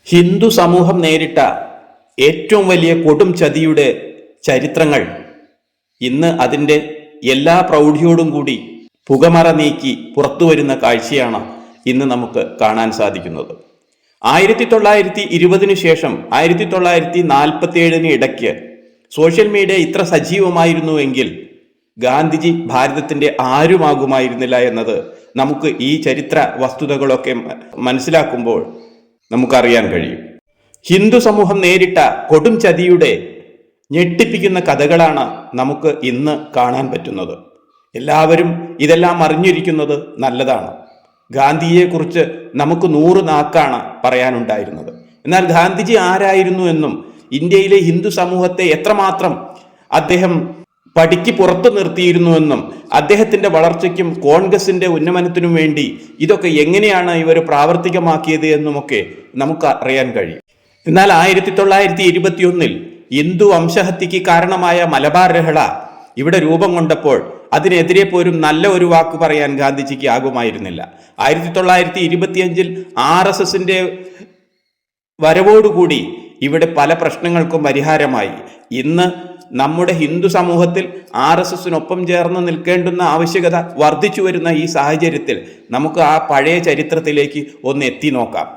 ഹിന്ദു സമൂഹം നേരിട്ട ഏറ്റവും വലിയ കൊടും ചതിയുടെ ചരിത്രങ്ങൾ ഇന്ന് അതിൻ്റെ എല്ലാ പ്രൗഢിയോടും കൂടി പുകമറ നീക്കി പുറത്തു വരുന്ന കാഴ്ചയാണ് ഇന്ന് നമുക്ക് കാണാൻ സാധിക്കുന്നത്. 1920 ശേഷം 1947 ഇടയ്ക്ക് സോഷ്യൽ മീഡിയ ഇത്ര സജീവമായിരുന്നുവെങ്കിൽ ഗാന്ധിജി ഭാരതത്തിൻ്റെ ആരുമാകുമായിരുന്നില്ല എന്നത് നമുക്ക് ഈ ചരിത്ര വസ്തുതകളൊക്കെ മനസ്സിലാക്കുമ്പോൾ നമുക്കറിയാൻ കഴിയും. ഹിന്ദു സമൂഹം നേരിട്ട കൊടും ചതിയുടെ ഞെട്ടിപ്പിക്കുന്ന കഥകളാണ് നമുക്ക് ഇന്ന് കാണാൻ പറ്റുന്നത്. എല്ലാവരും ഇതെല്ലാം അറിഞ്ഞിരിക്കുന്നത് നല്ലതാണ്. ഗാന്ധിജിയെക്കുറിച്ച് നമുക്ക് 100 നാക്കാണ് പറയാനുണ്ടായിരുന്നത്. എന്നാൽ ഗാന്ധിജി ആരായിരുന്നു എന്നും ഇന്ത്യയിലെ ഹിന്ദു സമൂഹത്തെ എത്രമാത്രം അദ്ദേഹം പടിക്ക് പുറത്തു നിർത്തിയിരുന്നുവെന്നും അദ്ദേഹത്തിന്റെ വളർച്ചയ്ക്കും കോൺഗ്രസിന്റെ ഉന്നമനത്തിനും വേണ്ടി ഇതൊക്കെ എങ്ങനെയാണ് ഇവർ പ്രാവർത്തികമാക്കിയത് എന്നുമൊക്കെ നമുക്ക് അറിയാൻ കഴിയും. എന്നാൽ 1921 ഹിന്ദു വംശഹത്യക്ക് കാരണമായ മലബാർ ലഹള ഇവിടെ രൂപം കൊണ്ടപ്പോൾ അതിനെതിരെ പോലും നല്ല ഒരു വാക്ക് പറയാൻ ഗാന്ധിജിക്ക് ആകുമായിരുന്നില്ല. 1925 RSSന്റെ വരവോടുകൂടി ഇവിടെ പല പ്രശ്നങ്ങൾക്കും പരിഹാരമായി. ഇന്ന് നമ്മുടെ ഹിന്ദു സമൂഹത്തിൽ RSSനൊപ്പം ചേർന്ന് നിൽക്കേണ്ടുന്ന ആവശ്യകത വർദ്ധിച്ചു വരുന്ന ഈ സാഹചര്യത്തിൽ നമുക്ക് ആ പഴയ ചരിത്രത്തിലേക്ക് ഒന്ന് എത്തി നോക്കാം.